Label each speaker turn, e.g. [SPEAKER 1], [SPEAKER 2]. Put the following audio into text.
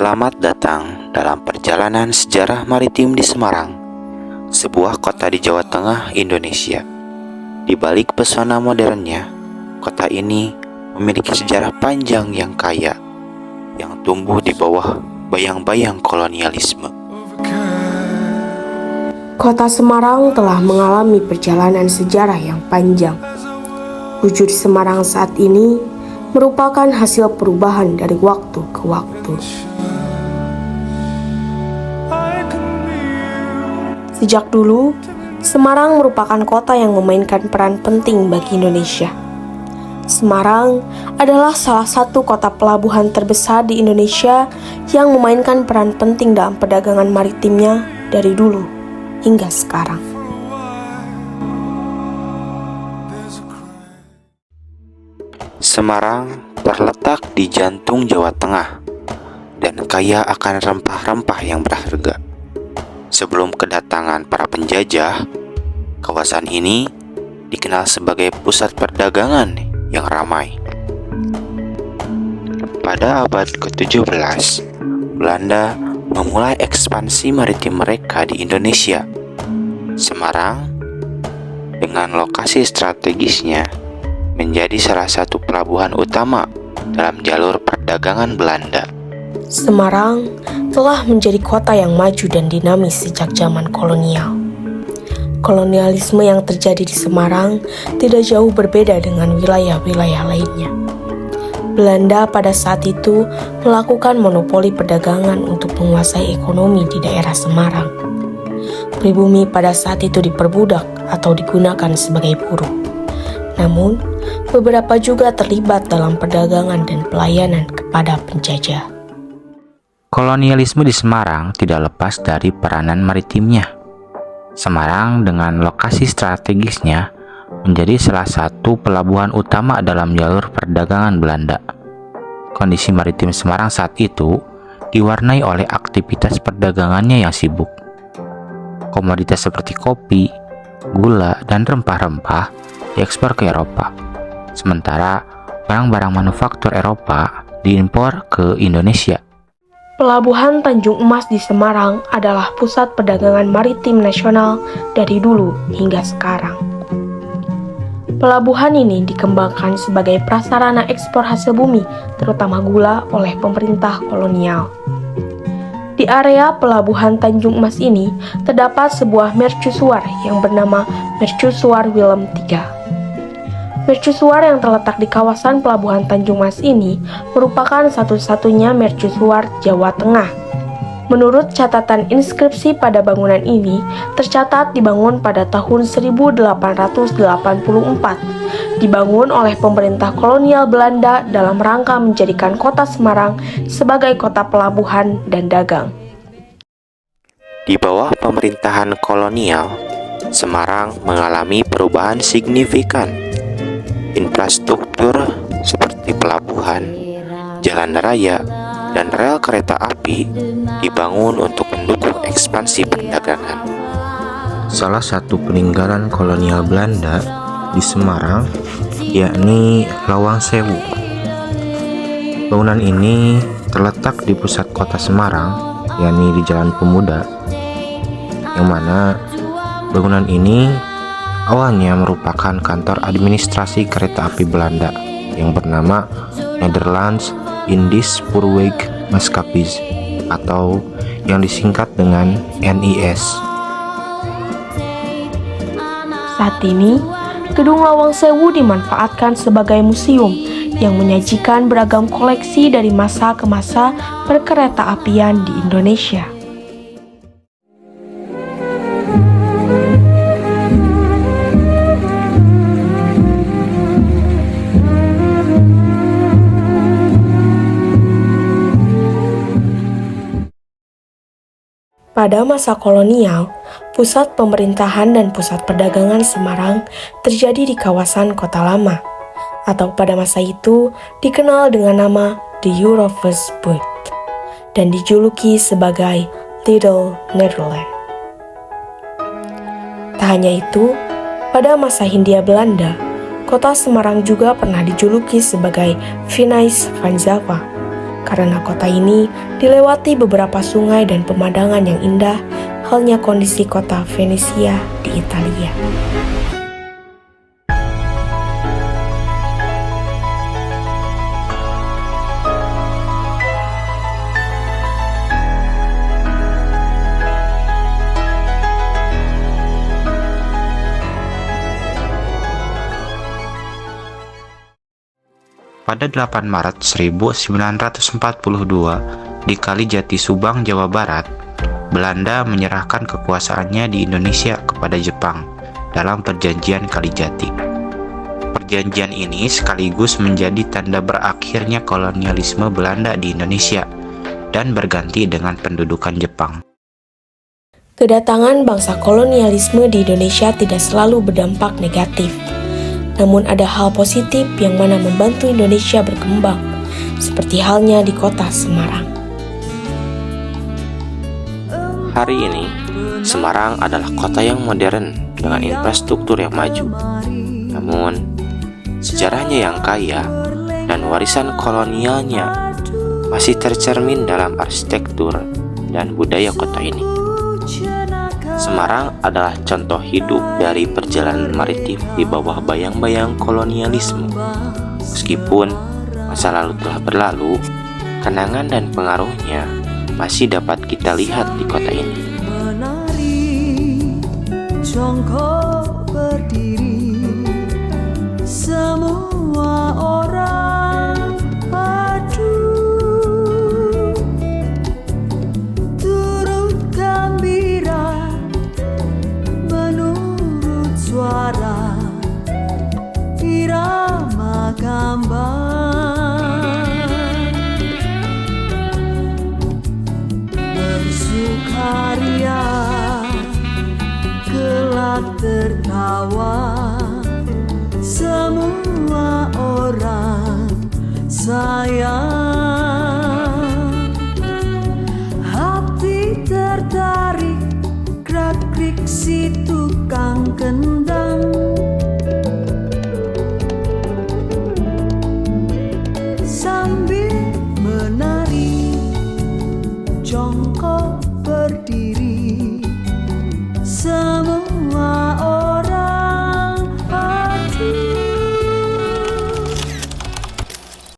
[SPEAKER 1] Selamat datang dalam perjalanan sejarah maritim di Semarang, sebuah kota di Jawa Tengah, Indonesia. Di balik pesona modernnya, kota ini memiliki sejarah panjang yang kaya, yang tumbuh di bawah bayang-bayang kolonialisme.
[SPEAKER 2] Kota Semarang telah mengalami perjalanan sejarah yang panjang. Wujud Semarang saat ini merupakan hasil perubahan dari waktu ke waktu. Sejak dulu, Semarang merupakan kota yang memainkan peran penting bagi Indonesia. Semarang adalah salah satu kota pelabuhan terbesar di Indonesia yang memainkan peran penting dalam perdagangan maritimnya dari dulu hingga sekarang.
[SPEAKER 1] Semarang terletak di jantung Jawa Tengah dan kaya akan rempah-rempah yang berharga. Sebelum kedatangan para penjajah, kawasan ini dikenal sebagai pusat perdagangan yang ramai. Pada abad ke-17, Belanda memulai ekspansi maritim mereka di Indonesia. Semarang, dengan lokasi strategisnya, menjadi salah satu pelabuhan utama dalam jalur perdagangan Belanda.
[SPEAKER 2] Semarang telah menjadi kota yang maju dan dinamis sejak zaman kolonial. Kolonialisme yang terjadi di Semarang tidak jauh berbeda dengan wilayah-wilayah lainnya. Belanda pada saat itu melakukan monopoli perdagangan untuk menguasai ekonomi di daerah Semarang. Pribumi pada saat itu diperbudak atau digunakan sebagai buruh. Namun, beberapa juga terlibat dalam perdagangan dan pelayanan kepada penjajah.
[SPEAKER 1] Kolonialisme di Semarang tidak lepas dari peranan maritimnya. Semarang dengan lokasi strategisnya menjadi salah satu pelabuhan utama dalam jalur perdagangan Belanda. Kondisi maritim Semarang saat itu diwarnai oleh aktivitas perdagangannya yang sibuk. Komoditas seperti kopi, gula, dan rempah-rempah diekspor ke Eropa, sementara barang-barang manufaktur Eropa diimpor ke Indonesia.
[SPEAKER 2] Pelabuhan Tanjung Emas di Semarang adalah pusat perdagangan maritim nasional dari dulu hingga sekarang. Pelabuhan ini dikembangkan sebagai prasarana ekspor hasil bumi, terutama gula, oleh pemerintah kolonial. Di area pelabuhan Tanjung Emas ini terdapat sebuah mercusuar yang bernama Mercusuar Willem III. Mercusuar yang terletak di kawasan pelabuhan Tanjung Mas ini merupakan satu-satunya mercusuar Jawa Tengah. Menurut catatan inskripsi pada bangunan ini, tercatat dibangun pada tahun 1884. Dibangun oleh pemerintah kolonial Belanda dalam rangka menjadikan kota Semarang sebagai kota pelabuhan dan dagang.
[SPEAKER 1] Di bawah pemerintahan kolonial, Semarang mengalami perubahan signifikan. Infrastruktur seperti pelabuhan, jalan raya, dan rel kereta api dibangun untuk mendukung ekspansi perdagangan. Salah satu peninggalan kolonial Belanda di Semarang yakni Lawang Sewu. Bangunan ini terletak di pusat kota Semarang, yakni di Jalan Pemuda, yang mana bangunan ini awalnya merupakan kantor administrasi kereta api Belanda yang bernama Nederlands Indisch Spoorweg Maatschappij atau yang disingkat dengan NIS.
[SPEAKER 2] Saat ini, Gedung Lawang Sewu dimanfaatkan sebagai museum yang menyajikan beragam koleksi dari masa ke masa perkereta apian di Indonesia. Pada masa kolonial, pusat pemerintahan dan pusat perdagangan Semarang terjadi di kawasan Kota Lama, atau pada masa itu dikenal dengan nama The Euroversbuurt, dan dijuluki sebagai Little Netherlands. Tak hanya itu, pada masa Hindia Belanda, kota Semarang juga pernah dijuluki sebagai Venice van Java, karena kota ini dilewati beberapa sungai dan pemandangan yang indah, halnya kondisi kota Venesia di Italia.
[SPEAKER 1] Pada 8 Maret 1942 di Kalijati, Subang, Jawa Barat, Belanda menyerahkan kekuasaannya di Indonesia kepada Jepang dalam Perjanjian Kalijati. Perjanjian ini sekaligus menjadi tanda berakhirnya kolonialisme Belanda di Indonesia dan berganti dengan pendudukan Jepang.
[SPEAKER 2] Kedatangan bangsa kolonialisme di Indonesia tidak selalu berdampak negatif. Namun ada hal positif yang mana membantu Indonesia berkembang, seperti halnya di kota Semarang.
[SPEAKER 1] Hari ini, Semarang adalah kota yang modern dengan infrastruktur yang maju. Namun, sejarahnya yang kaya dan warisan kolonialnya masih tercermin dalam arsitektur dan budaya kota ini. Semarang adalah contoh hidup dari perjalanan maritim di bawah bayang-bayang kolonialisme. Meskipun masa lalu telah berlalu, kenangan dan pengaruhnya masih dapat kita lihat di kota ini.
[SPEAKER 3] Menari, jongkok berdiri, semua orang padu, turut gembira menurut suara irama gambar, bersukaria kelak tertawa, semua orang sayang, hati tertarik gerak-gerik si tukang kendang.